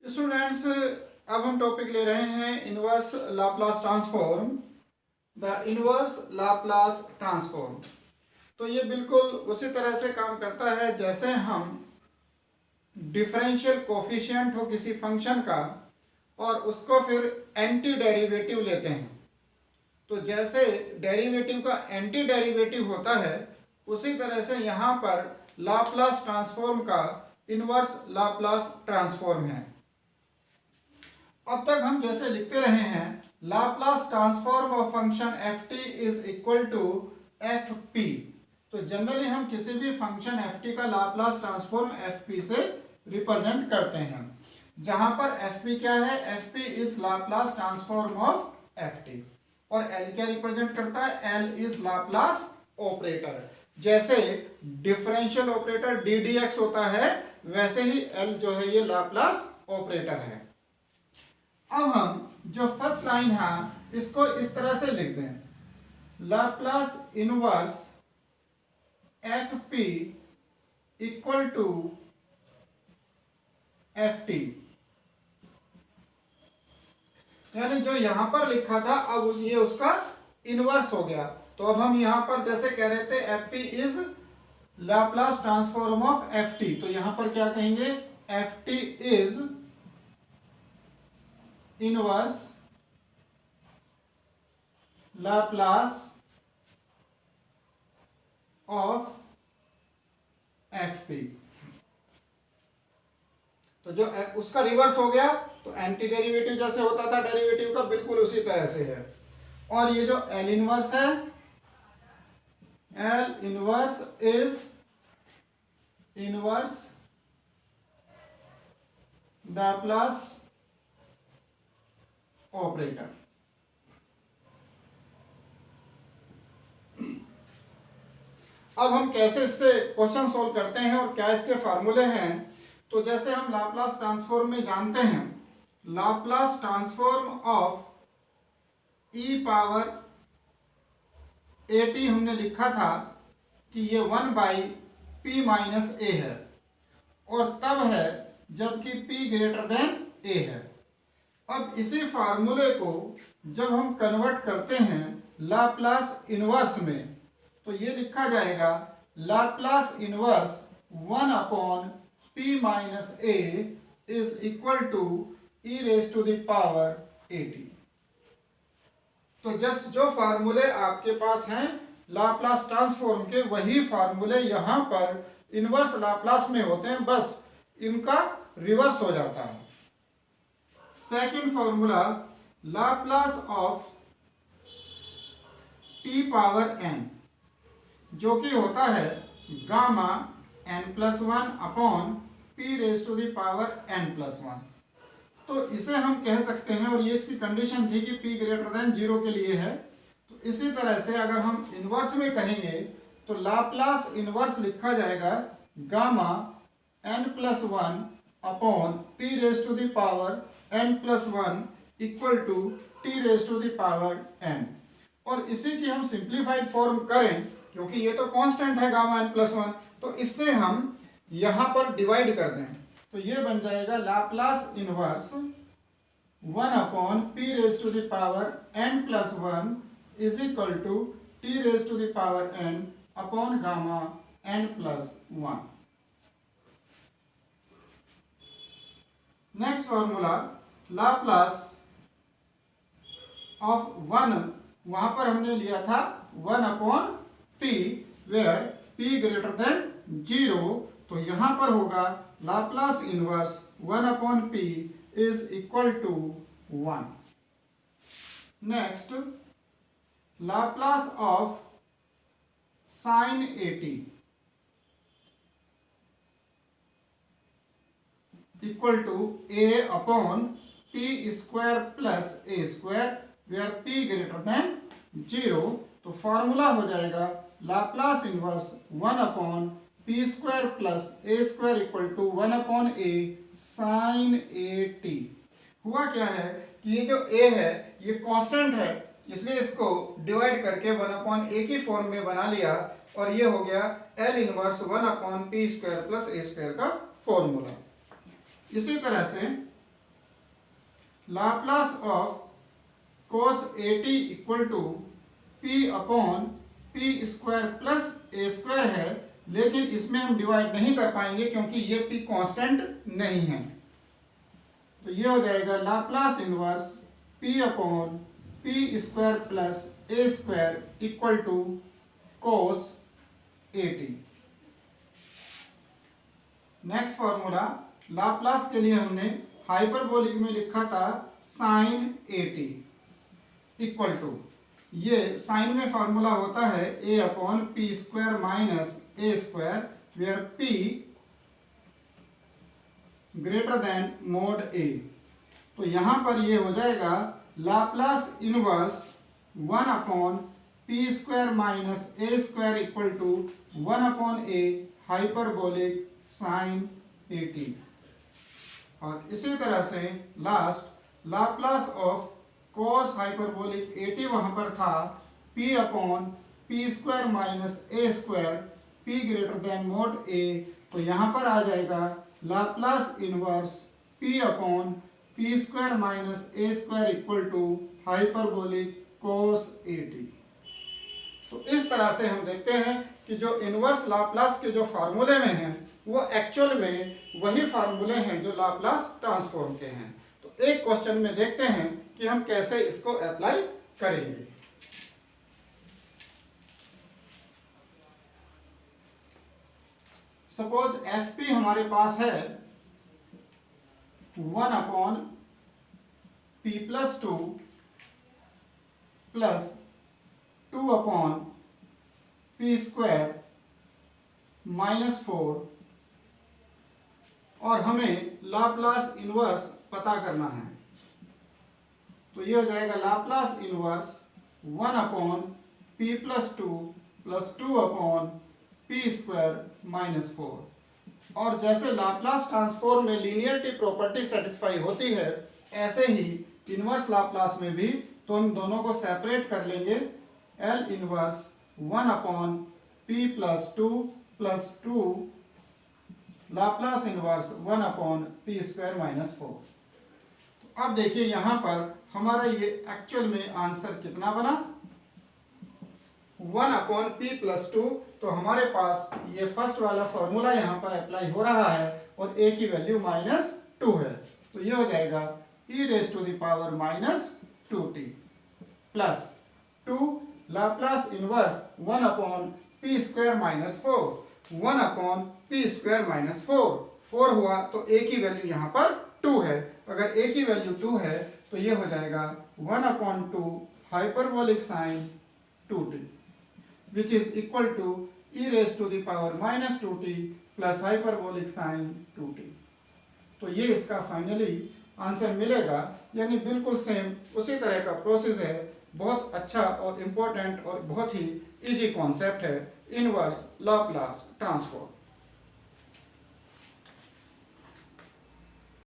Students, अब हम topic ले रहे हैं inverse Laplace transform. The inverse Laplace transform. तो ये बिल्कुल उसी तरह से काम करता है जैसे हम डिफरेंशियल कोफिशिएंट हो किसी फंक्शन का और उसको फिर एंटी डेरिवेटिव लेते हैं। तो जैसे डेरिवेटिव का एंटी डेरिवेटिव होता है उसी तरह से यहाँ पर लाप्लास ट्रांसफॉर्म का इनवर्स लाप्लास ट्रांसफॉर्म है। अब तक हम जैसे लिखते रहे हैं Laplace transform of function f t is equal to f p. तो जनरली हम किसी भी फंक्शन एफ टी का लाप्लास ट्रांसफॉर्म एफ पी से रिप्रेजेंट करते हैं, जहां पर एफ पी क्या है, f p is Laplace transform of f t. और एल क्या रिप्रेजेंट करता है, एल इज लाप्लास ऑपरेटर। जैसे differential operator D D x होता है वैसे ही एल जो है ये लाप्लास ऑपरेटर है। अब हम जो फर्स्ट लाइन है इसको इस तरह से लिख दें, Laplace inverse f p equal to f t. यानी जो यहां पर लिखा था अब ये उसका इनवर्स हो गया। तो अब हम यहां पर जैसे कह रहे थे F p is Laplace transform of f T, तो यहां पर क्या कहेंगे, F t is inverse Laplace of F p. तो जो उसका रिवर्स हो गया तो एंटी डेरिवेटिव जैसे होता था डेरिवेटिव का बिल्कुल उसी तरह से है। और ये जो एल इनवर्स है, L inverse is inverse Laplace operator. अब हम कैसे इससे क्वेश्चन सोल्व करते हैं और क्या इसके फार्मूले हैं। तो जैसे हम लाप्लास ट्रांसफॉर्म में जानते हैं, Laplace transform of E power A T हमने लिखा था कि ये 1 बाई पी माइनस ए है, और तब है जबकि p ग्रेटर देन a है। अब इसी फार्मूले को जब हम कन्वर्ट करते हैं लाप्लास इनवर्स में तो ये लिखा जाएगा Laplace inverse 1 upon p minus a is equal to e raise to the power at। तो जस्ट जो फार्मूले आपके पास हैं लाप्लास ट्रांसफॉर्म के वही फार्मूले यहाँ पर इनवर्स लाप्लास में होते हैं, बस इनका रिवर्स हो जाता है। Second formula Laplace of t power n, जो कि होता है gamma n plus 1 upon p raise to the power n plus 1। तो इसे हम कह सकते हैं, और ये इसकी कंडीशन थी कि p ग्रेटर देन 0 के लिए है। तो इसी तरह से अगर हम इनवर्स में कहेंगे तो लाप्लास इनवर्स लिखा जाएगा gamma n plus 1 upon p raise to the power n plus 1 equal to t raise to the power n। और इसी की हम सिंप्लीफाइड फॉर्म करें, क्योंकि ये तो कांस्टेंट है गामा n प्लस 1, तो इससे हम यहां पर डिवाइड कर दें तो ये बन जाएगा Laplace inverse 1 upon p raise to the power n plus 1 is equal to t raise to the power n upon gamma n plus 1। Next formula Laplace of 1, वहां पर हमने लिया था 1 upon p where p greater than 0, तो यहां पर होगा Laplace inverse 1 upon p is equal to 1। Next Laplace of sine 80 equal to a upon p square plus a square where p greater than 0। तो फॉर्मूला हो जाएगा Laplace inverse 1 upon p square plus a square equal to 1 upon a sine 80। हुआ क्या है कि ये जो a है ये कांस्टेंट है, इसलिए इसको डिवाइड करके 1 अपॉन a की फॉर्म में बना लिया, और ये हो गया l inverse 1 upon p square plus a square का फॉर्मूला। इसी तरह से Laplace of cos AT equal to P upon p square plus a square है, लेकिन इसमें हम डिवाइड नहीं कर पाएंगे क्योंकि ये P कांस्टेंट नहीं है। तो ये हो जाएगा Laplace inverse P upon p square plus a square equal to cos AT। Next formula Laplace के लिए हमने हाइपरबोलिक में लिखा था sin AT इक्वल टू, ये साइन में फॉर्मूला होता है a upon p square minus a square where p greater than mod a। तो यहां पर ये हो जाएगा Laplace inverse 1 upon p square minus a square equal to 1 upon a hyperbolic sine AT। और इसी तरह से last Laplace of cos hyperbolic AT वहां पर था p upon p square minus a square p greater than mod a। तो यहां पर आ जाएगा Laplace inverse p upon p square minus a square equal to hyperbolic cos AT। तो इस तरह से हम देखते हैं कि जो इनवर्स लाप्लास के जो फार्मूले में हैं वो एक्चुअल में वही फार्मूले हैं जो लाप्लास ट्रांसफॉर्म के हैं। तो एक क्वेश्चन में देखते हैं कि हम कैसे इसको अप्लाई करेंगे। सपोज FP हमारे पास है 1 upon P plus 2 plus 2 upon p square minus 4 और हमें लाप्लास इनवर्स पता करना है। तो ये हो जाएगा Laplace inverse 1 upon P plus 2 plus 2 upon p square minus 4। और जैसे लाप्लास ट्रांसफॉर्म में लीनियरिटी प्रॉपर्टी सेटिस्फाई होती है, ऐसे ही इनवर्स लाप्लास में भी तो हम दोनों को सेपरेट कर लेंगे। L inverse 1 upon P plus 2 plus 2 Laplace inverse 1 upon p square minus 4। तो अब देखिए यहां पर हमारा ये एक्चुअल में आंसर कितना बना 1 अपॉन पी प्लस 2। तो हमारे पास ये फर्स्ट वाला फॉर्मूला यहां पर अप्लाई हो रहा है और a की वैल्यू -2 है। तो ये हो जाएगा e raise to the power -2t plus 2 Laplace inverse 1 upon p square minus 4। 1 upon p square minus 4 हुआ तो a की वैल्यू यहाँ पर 2 है। अगर a की वैल्यू 2 है तो ये हो जाएगा 1 upon 2 hyperbolic sine 2t which is equal to e raise to the power -2t plus hyperbolic sine 2t। तो ये इसका फाइनली आंसर मिलेगा। यानी बिल्कुल सेम उसी तरह का प्रोसेस है। बहुत अच्छा और इम्पोर्टेंट और बहुत ही इजी कॉन्सेप्ट है इनवर्स लाप्लास ट्रांसफॉर्म।